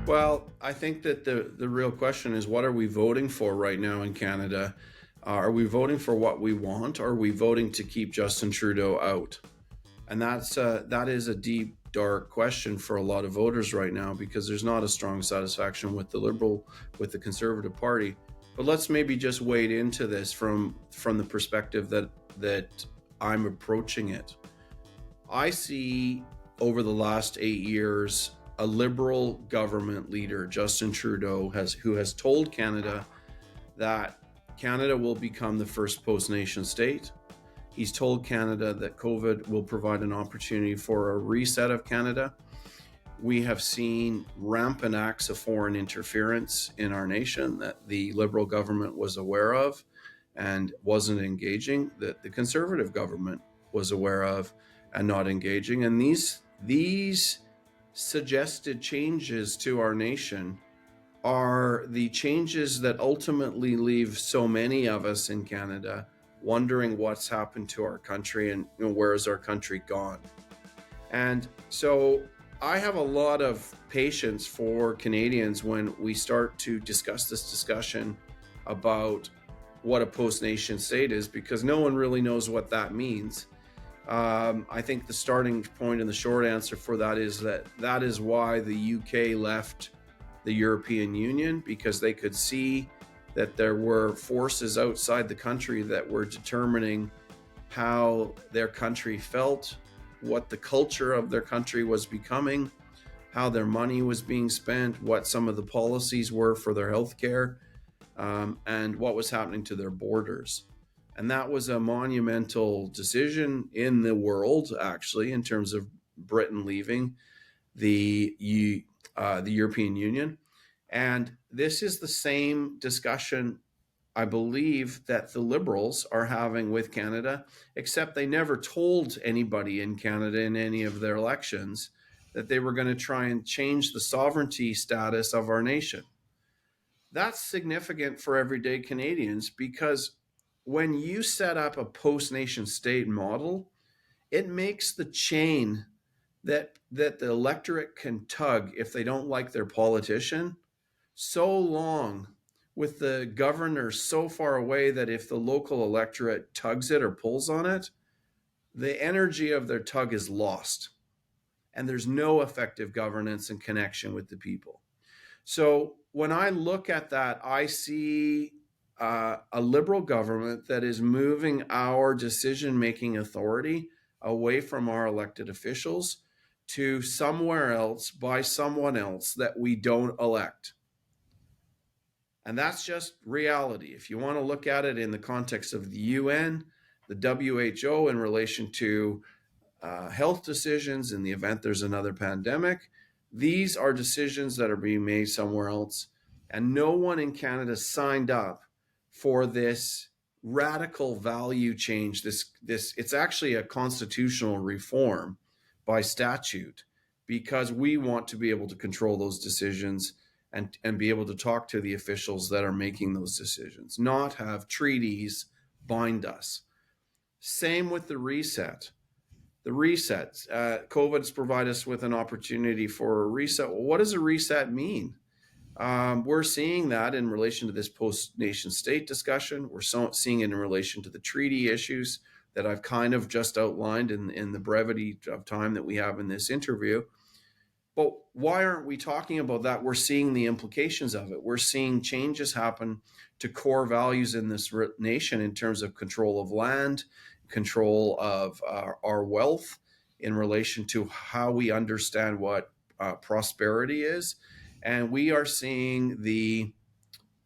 Well, I think that the real question is, what are we voting for right now in Canada? Are we voting for what we want, or are we voting to keep Justin Trudeau out? And that is a deep, dark question for a lot of voters right now, because there's not a strong satisfaction with the Conservative Party. But let's maybe just wade into this from the perspective that I'm approaching it. I see over the last 8 years a Liberal government leader, Justin Trudeau, who has told Canada that Canada will become the first post-nation state. He's told Canada that COVID will provide an opportunity for a reset of Canada. We have seen rampant acts of foreign interference in our nation that the Liberal government was aware of and wasn't engaging, that the Conservative government was aware of and not engaging. And these suggested changes to our nation are the changes that ultimately leave so many of us in Canada wondering what's happened to our country and where is our country gone. And so I have a lot of patience for Canadians when we start to discuss this discussion about what a post-nation state is, because no one really knows what that means. I think the starting point and the short answer for that is why the UK left the European Union, because they could see that there were forces outside the country that were determining how their country felt, what the culture of their country was becoming, how their money was being spent, what some of the policies were for their healthcare, and what was happening to their borders. And that was a monumental decision in the world, actually, in terms of Britain leaving the European Union. And this is the same discussion, I believe, that the Liberals are having with Canada, except they never told anybody in Canada in any of their elections that they were going to try and change the sovereignty status of our nation. That's significant for everyday Canadians, because when you set up a post-nation state model, it makes the chain that the electorate can tug if they don't like their politician so long, with the governor so far away that if the local electorate tugs it or pulls on it, the energy of their tug is lost. And there's no effective governance and connection with the people. So when I look at that, I see a Liberal government that is moving our decision-making authority away from our elected officials to somewhere else by someone else that we don't elect. And that's just reality. If you want to look at it in the context of the UN, the WHO, in relation to health decisions in the event there's another pandemic, these are decisions that are being made somewhere else. And no one in Canada signed up for this radical value change. This it's actually a constitutional reform by statute, because we want to be able to control those decisions and be able to talk to the officials that are making those decisions, not have treaties bind us. Same with the reset. The resets. COVID's provided us with an opportunity for a reset. Well, what does a reset mean? We're seeing that in relation to this post-nation state discussion. We're seeing it in relation to the treaty issues that I've kind of just outlined in the brevity of time that we have in this interview. But why aren't we talking about that? We're seeing the implications of it. We're seeing changes happen to core values in this nation in terms of control of land, control of our wealth, in relation to how we understand what prosperity is. And we are seeing the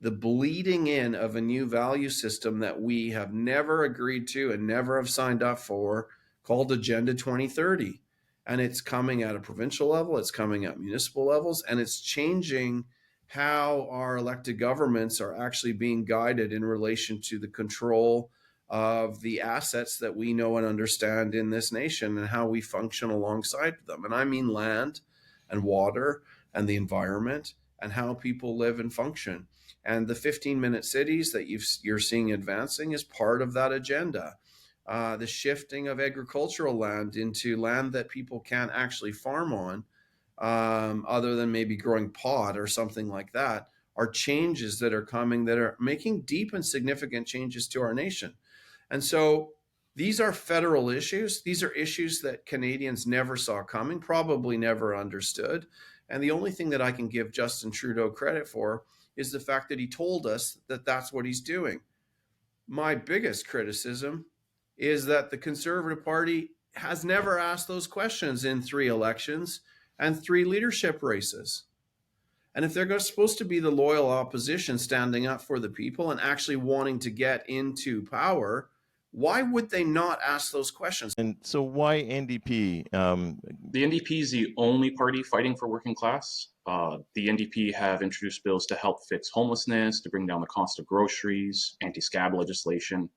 bleeding in of a new value system that we have never agreed to and never have signed up for, called Agenda 2030. And it's coming at a provincial level, it's coming at municipal levels, and it's changing how our elected governments are actually being guided in relation to the control of the assets that we know and understand in this nation and how we function alongside them. And I mean land and water and the environment and how people live and function. And the 15-minute cities that you're seeing advancing is part of that agenda. The shifting of agricultural land into land that people can't actually farm on, other than maybe growing pot or something like that, are changes that are coming that are making deep and significant changes to our nation. And so these are federal issues. These are issues that Canadians never saw coming, probably never understood. And the only thing that I can give Justin Trudeau credit for is the fact that he told us that that's what he's doing. My biggest criticism is that the Conservative Party has never asked those questions in 3 elections and 3 leadership races. And if they're supposed to be the loyal opposition standing up for the people and actually wanting to get into power, why would they not ask those questions? And so why NDP? The NDP is the only party fighting for working class. The NDP have introduced bills to help fix homelessness, to bring down the cost of groceries, anti-scab legislation,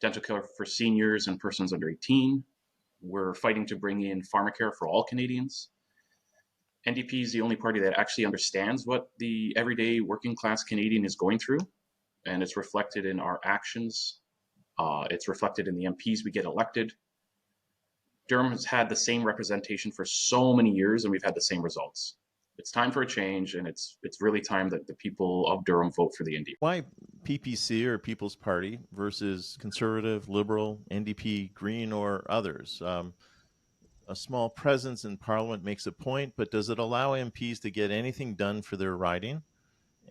dental care for seniors and persons under 18. We're fighting to bring in pharmacare for all Canadians. NDP is the only party that actually understands what the everyday working class Canadian is going through, and it's reflected in our actions. It's reflected in the MPs we get elected. Durham has had the same representation for so many years, and we've had the same results. It's time for a change, and it's really time that the people of Durham vote for the NDP. Why PPC or People's Party versus Conservative, Liberal, NDP, Green, or others? A small presence in Parliament makes a point, but does it allow MPs to get anything done for their riding?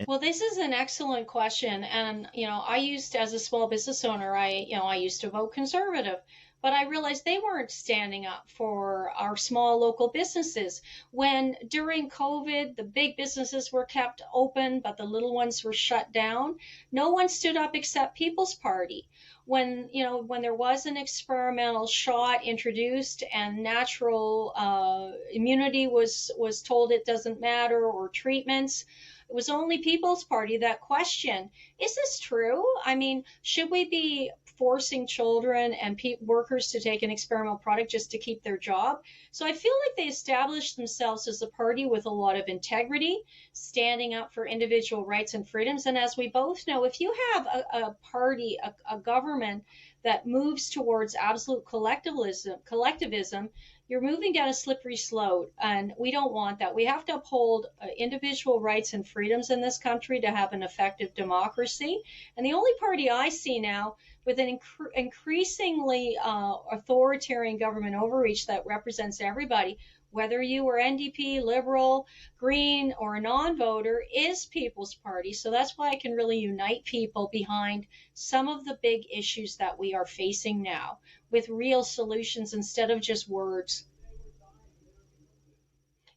Well, this is an excellent question. And, I used, as a small business owner, I used to vote Conservative, but I realized they weren't standing up for our small local businesses. When during COVID, the big businesses were kept open, but the little ones were shut down, no one stood up except People's Party. When there was an experimental shot introduced and natural immunity was told it doesn't matter, or treatments, it was only People's Party that questioned, is this true? I mean, should we be forcing children and workers to take an experimental product just to keep their job? So I feel like they established themselves as a party with a lot of integrity, standing up for individual rights and freedoms. And as we both know, if you have a party, a government that moves towards absolute collectivism, you're moving down a slippery slope, and we don't want that. We have to uphold individual rights and freedoms in this country to have an effective democracy. And the only party I see now with an increasingly authoritarian government overreach that represents everybody, whether you are NDP, Liberal, Green, or a non-voter, is People's Party. So that's why I can really unite people behind some of the big issues that we are facing now, with real solutions instead of just words.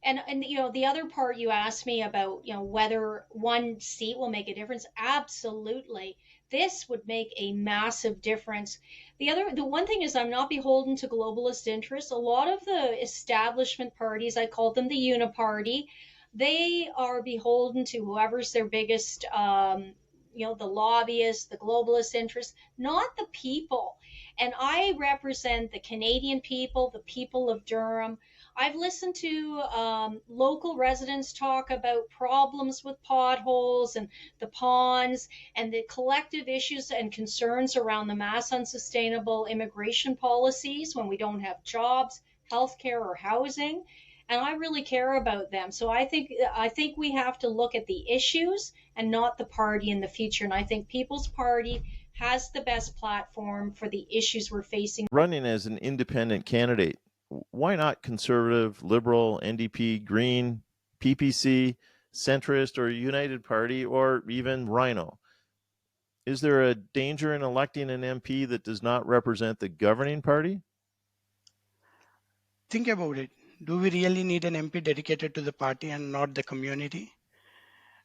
And the other part you asked me about, whether one seat will make a difference. Absolutely. This would make a massive difference. The one thing is, I'm not beholden to globalist interests. A lot of the establishment parties, I call them the uniparty, they are beholden to whoever's their biggest the lobbyists, the globalist interests, not the people. And I represent the Canadian people, the people of Durham. I've listened to local residents talk about problems with potholes and the ponds and the collective issues and concerns around the mass unsustainable immigration policies when we don't have jobs, healthcare, or housing. And I really care about them. So I think we have to look at the issues and not the party in the future. And I think People's Party has the best platform for the issues we're facing. Running as an independent candidate, why not Conservative, Liberal, NDP, Green, PPC, Centrist, or United Party, or even Rhino? Is there a danger in electing an MP that does not represent the governing party? Think about it. Do we really need an MP dedicated to the party and not the community?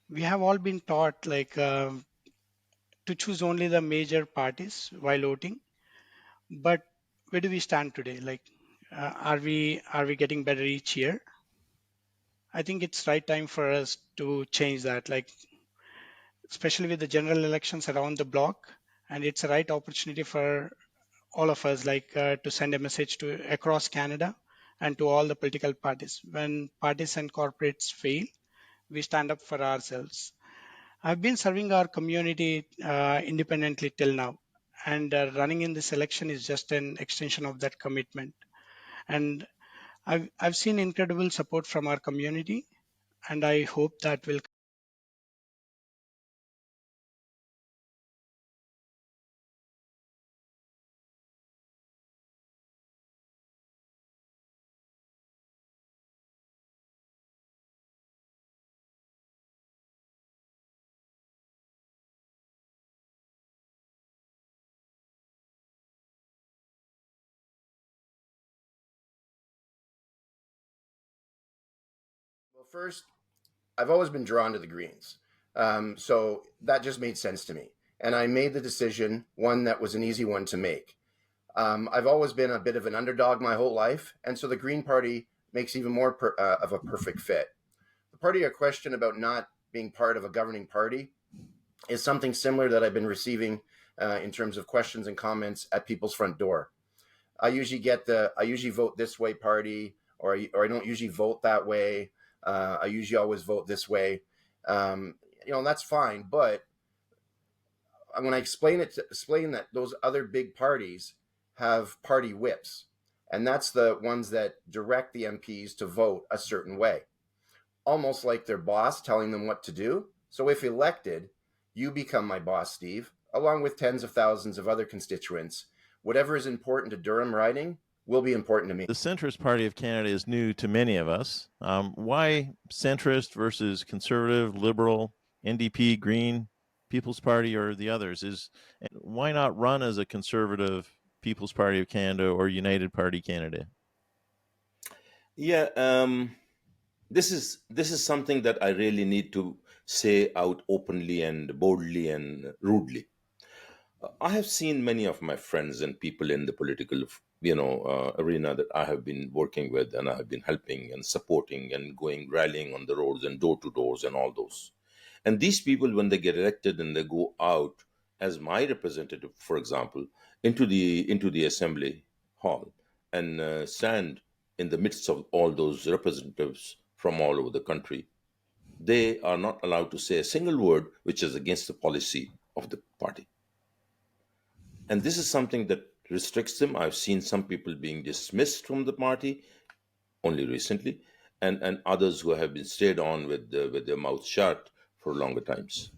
We have all been taught to choose only the major parties while voting. But where do we stand today? Are we getting better each year? I think it's right time for us to change that. Especially with the general elections around the block, and it's a right opportunity for all of us, to send a message to across Canada and to all the political parties. When parties and corporates fail, we stand up for ourselves. I've been serving our community independently till now, and running in this election is just an extension of that commitment. And I've seen incredible support from our community, and I hope that will. Well, first, I've always been drawn to the Greens. So that just made sense to me. And I made the decision, one that was an easy one to make. I've always been a bit of an underdog my whole life. And so the Green Party makes even more of a perfect fit. The party a question about not being part of a governing party is something similar that I've been receiving in terms of questions and comments at people's front door. I usually vote this way party, or I don't usually vote that way. I usually always vote this way. That's fine. But when I explain that those other big parties have party whips, and that's the ones that direct the MPs to vote a certain way, almost like their boss telling them what to do. So if elected, you become my boss, Steve, along with tens of thousands of other constituents. Whatever is important to Durham riding will be important to me. The centrist party of Canada is new to many of us. Why centrist versus conservative, liberal, NDP, Green, People's Party, or the others? And why not run as a conservative People's Party of Canada or United Party candidate? Yeah, this is something that I really need to say out openly and boldly and rudely. I have seen many of my friends and people in the political, arena that I have been working with, and I have been helping and supporting and going rallying on the roads and door to doors and all those. And these people, when they get elected and they go out as my representative, for example, into the assembly hall and stand in the midst of all those representatives from all over the country, they are not allowed to say a single word which is against the policy of the party. And this is something that restricts them. I've seen some people being dismissed from the party only recently, and others who have been stayed on with their mouths shut for longer times.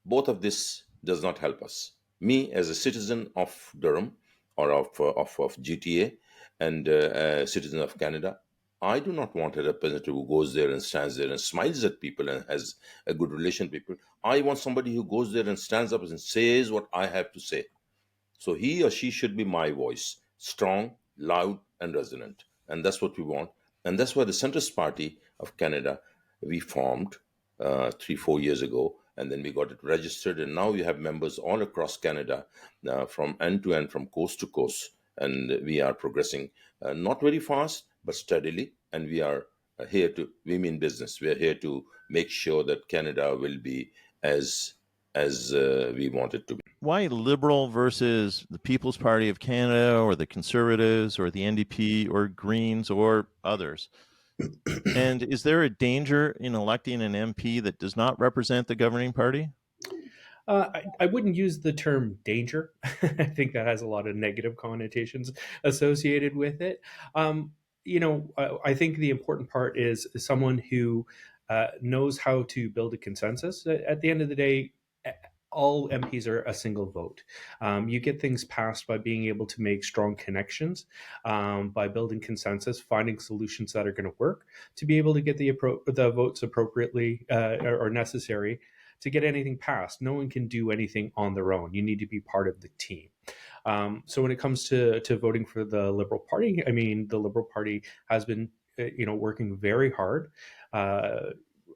Both of this does not help us. Me, as a citizen of Durham or of GTA and a citizen of Canada, I do not want a representative who goes there and stands there and smiles at people and has a good relation with people. I want somebody who goes there and stands up and says what I have to say. So he or she should be my voice, strong, loud, and resonant. And that's what we want. And that's why the Centrist Party of Canada, we formed 3, 4 years ago. And then we got it registered. And now we have members all across Canada from end to end, from coast to coast. And we are progressing not very fast, but steadily. And we mean business. We are here to make sure that Canada will be as we want it to be. Why Liberal versus the People's Party of Canada or the Conservatives or the NDP or Greens or others? And is there a danger in electing an MP that does not represent the governing party? I wouldn't use the term danger. I think that has a lot of negative connotations associated with it. I think the important part is someone who knows how to build a consensus. At the end of the day, all MPs are a single vote. You get things passed by being able to make strong connections, by building consensus, finding solutions that are going to work, to be able to get the votes appropriately or necessary to get anything passed. No one can do anything on their own. You need to be part of the team. So when it comes to voting for the Liberal Party, I mean, the Liberal Party has been, working very hard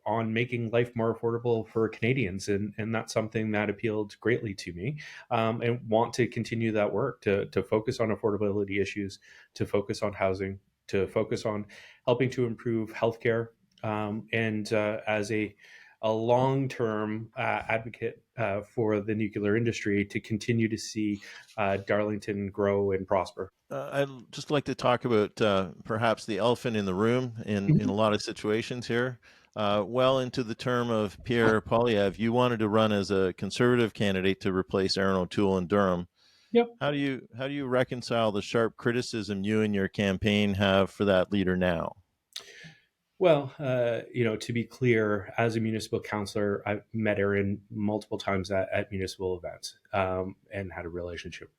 on making life more affordable for Canadians, and that's something that appealed greatly to me, and want to continue that work to focus on affordability issues, to focus on housing, to focus on helping to improve healthcare, and as a long-term advocate for the nuclear industry to continue to see Darlington grow and prosper. I'd just like to talk about perhaps the elephant in the room in a lot of situations here. Well into the term of Pierre Poilievre, you wanted to run as a Conservative candidate to replace Aaron O'Toole in Durham. Yep. How do you reconcile the sharp criticism you and your campaign have for that leader now? Well, to be clear, as a municipal councillor, I've met Aaron multiple times at municipal events, and had a relationship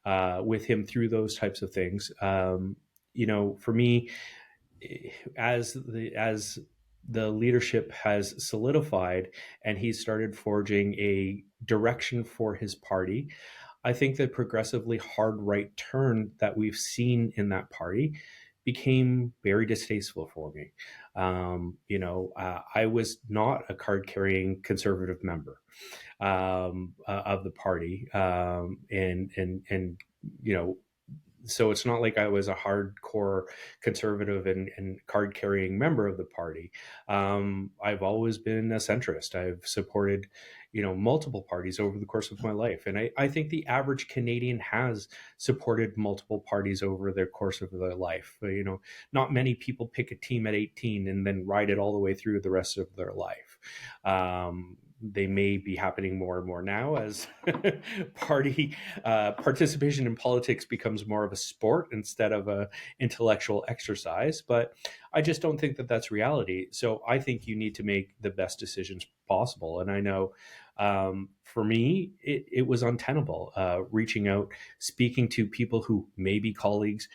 with him through those types of things. For me, as the leadership has solidified and he started forging a direction for his party, I think the progressively hard right turn that we've seen in that party became very distasteful for me. I was not a card carrying conservative member of the party, and so it's not like I was a hardcore conservative and card carrying member of the party. I've always been a centrist. I've supported, multiple parties over the course of my life. And I think the average Canadian has supported multiple parties over the course of their life. Not many people pick a team at 18 and then ride it all the way through the rest of their life. They may be happening more and more now as party participation in politics becomes more of a sport instead of a intellectual exercise. But I just don't think that that's reality. So I think you need to make the best decisions possible. And I know for me, it was untenable reaching out, speaking to people who may be colleagues,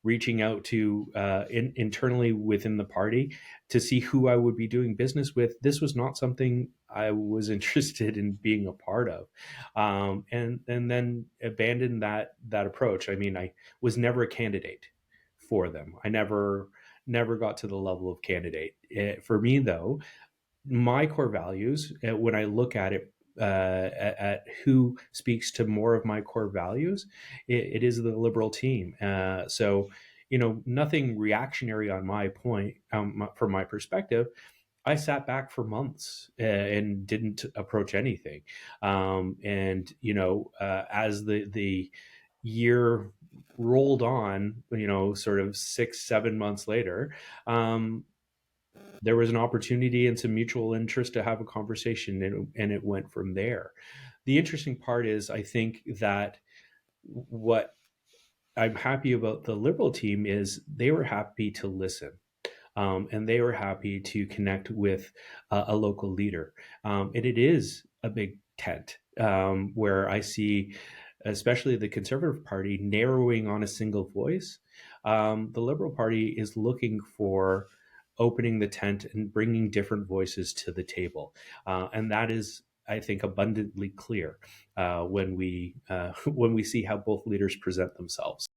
reaching out to internally within the party to see who I would be doing business with. This was not something I was interested in being a part of, and then abandoned that approach. I mean, I was never a candidate for them. I never got to the level of candidate. For me, though, my core values, when I look at it, at who speaks to more of my core values, it is the Liberal team. So, nothing reactionary on my point, from my perspective. I sat back for months and didn't approach anything. As the year rolled on, sort of 6-7 months later, there was an opportunity and some mutual interest to have a conversation, and it went from there. The interesting part is, I think that what I'm happy about the Liberal team is they were happy to listen. And they were happy to connect with a local leader. And it is a big tent where I see, especially the Conservative Party, narrowing on a single voice. The Liberal Party is looking for opening the tent and bringing different voices to the table. And that is, I think, abundantly clear when we when we see how both leaders present themselves.